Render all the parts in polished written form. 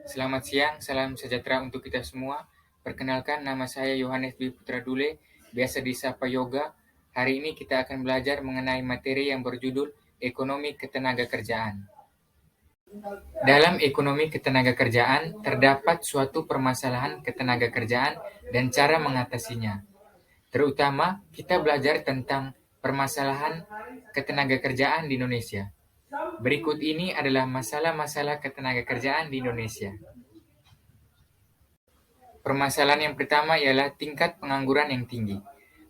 Selamat siang, salam sejahtera untuk kita semua. Perkenalkan, nama saya Yohanes Dwi Putra Dule, biasa disapa Yoga. Hari ini kita akan belajar mengenai materi yang berjudul Ekonomi Ketenagakerjaan. Dalam ekonomi ketenagakerjaan, terdapat suatu permasalahan ketenagakerjaan dan cara mengatasinya. Terutama, kita belajar tentang permasalahan ketenagakerjaan di Indonesia. Berikut ini adalah masalah-masalah ketenagakerjaan di Indonesia. Permasalahan yang pertama ialah tingkat pengangguran yang tinggi.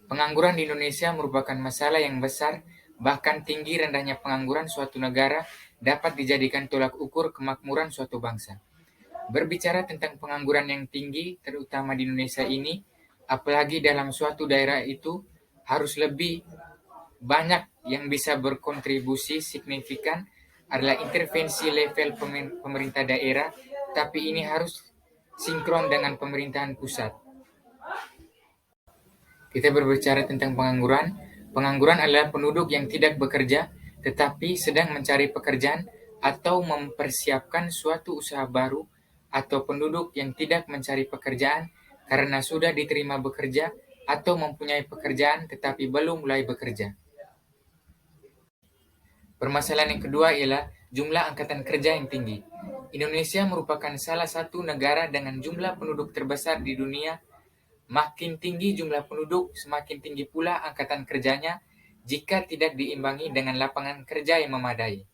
Pengangguran di Indonesia merupakan masalah yang besar, bahkan tinggi rendahnya pengangguran suatu negara dapat dijadikan tolak ukur kemakmuran suatu bangsa. Berbicara tentang pengangguran yang tinggi, terutama di Indonesia ini, apalagi dalam suatu daerah itu, harus lebih banyak yang bisa berkontribusi signifikan adalah intervensi level pemerintah daerah, tapi ini harus sinkron dengan pemerintahan pusat. Kita berbicara tentang pengangguran. Pengangguran adalah penduduk yang tidak bekerja tetapi sedang mencari pekerjaan atau mempersiapkan suatu usaha baru, atau penduduk yang tidak mencari pekerjaan karena sudah diterima bekerja atau mempunyai pekerjaan tetapi belum mulai bekerja. Permasalahan yang kedua ialah jumlah angkatan kerja yang tinggi. Indonesia merupakan salah satu negara dengan jumlah penduduk terbesar di dunia. Makin tinggi jumlah penduduk, semakin tinggi pula angkatan kerjanya jika tidak diimbangi dengan lapangan kerja yang memadai.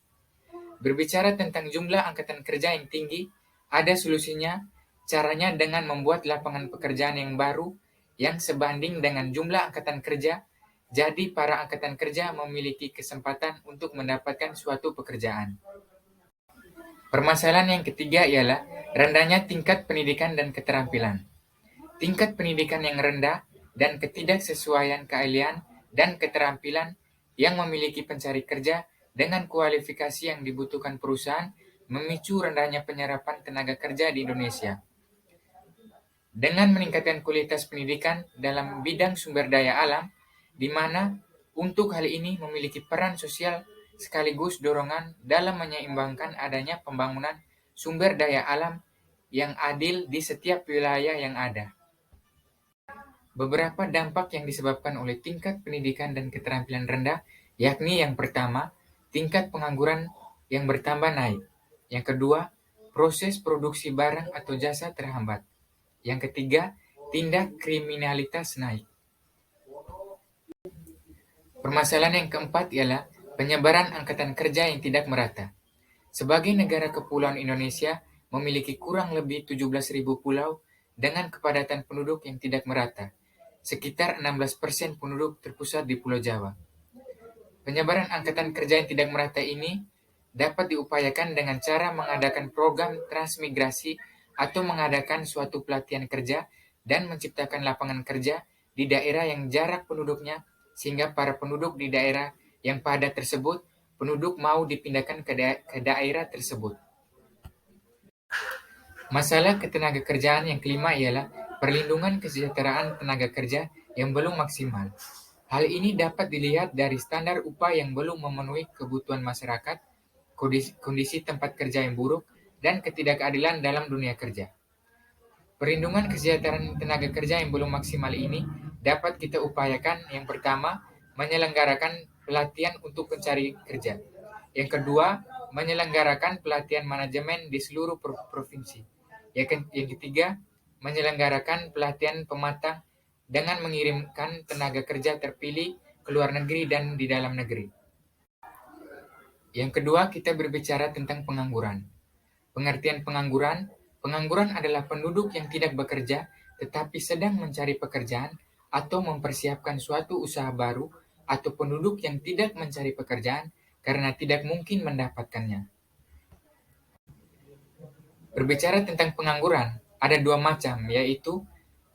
Berbicara tentang jumlah angkatan kerja yang tinggi, ada solusinya. Caranya dengan membuat lapangan pekerjaan yang baru yang sebanding dengan jumlah angkatan kerja, jadi para angkatan kerja memiliki kesempatan untuk mendapatkan suatu pekerjaan. Permasalahan yang ketiga ialah rendahnya tingkat pendidikan dan keterampilan. Tingkat pendidikan yang rendah dan ketidaksesuaian keahlian dan keterampilan yang memiliki pencari kerja dengan kualifikasi yang dibutuhkan perusahaan memicu rendahnya penyerapan tenaga kerja di Indonesia. Dengan meningkatkan kualitas pendidikan dalam bidang sumber daya alam, di mana untuk hal ini memiliki peran sosial sekaligus dorongan dalam menyeimbangkan adanya pembangunan sumber daya alam yang adil di setiap wilayah yang ada. Beberapa dampak yang disebabkan oleh tingkat pendidikan dan keterampilan rendah, yakni yang pertama, tingkat pengangguran yang bertambah naik. Yang kedua, proses produksi barang atau jasa terhambat. Yang ketiga, tindak kriminalitas naik. Permasalahan yang keempat ialah penyebaran angkatan kerja yang tidak merata. Sebagai negara kepulauan Indonesia memiliki kurang lebih 17.000 pulau dengan kepadatan penduduk yang tidak merata. Sekitar 16% penduduk terpusat di Pulau Jawa. Penyebaran angkatan kerja yang tidak merata ini dapat diupayakan dengan cara mengadakan program transmigrasi atau mengadakan suatu pelatihan kerja dan menciptakan lapangan kerja di daerah yang jarak penduduknya, sehingga para penduduk di daerah yang padat tersebut, penduduk mau dipindahkan ke daerah tersebut. Masalah ketenagakerjaan yang kelima ialah perlindungan kesejahteraan tenaga kerja yang belum maksimal. Hal ini dapat dilihat dari standar upah yang belum memenuhi kebutuhan masyarakat, kondisi tempat kerja yang buruk, dan ketidakadilan dalam dunia kerja. Perlindungan kesejahteraan tenaga kerja yang belum maksimal ini dapat kita upayakan. Yang pertama, menyelenggarakan pelatihan untuk pencari kerja. Yang kedua, menyelenggarakan pelatihan manajemen di seluruh provinsi. Yang ketiga, menyelenggarakan pelatihan pematang dengan mengirimkan tenaga kerja terpilih ke luar negeri dan di dalam negeri. Yang kedua, kita berbicara tentang pengangguran. Pengertian pengangguran: pengangguran adalah penduduk yang tidak bekerja tetapi sedang mencari pekerjaan atau mempersiapkan suatu usaha baru, atau penduduk yang tidak mencari pekerjaan karena tidak mungkin mendapatkannya. Berbicara tentang pengangguran, ada dua macam, yaitu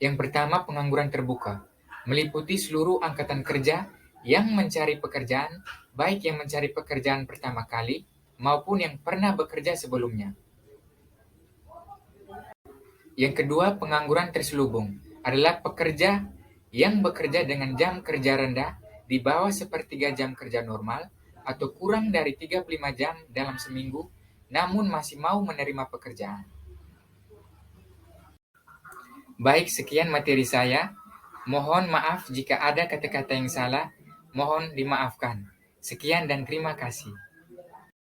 yang pertama pengangguran terbuka, meliputi seluruh angkatan kerja yang mencari pekerjaan, baik yang mencari pekerjaan pertama kali maupun yang pernah bekerja sebelumnya. Yang kedua, pengangguran terselubung, adalah pekerja yang bekerja dengan jam kerja rendah di bawah sepertiga jam kerja normal atau kurang dari 35 jam dalam seminggu, namun masih mau menerima pekerjaan. Baik, sekian materi saya. Mohon maaf jika ada kata-kata yang salah. Mohon dimaafkan. Sekian dan terima kasih.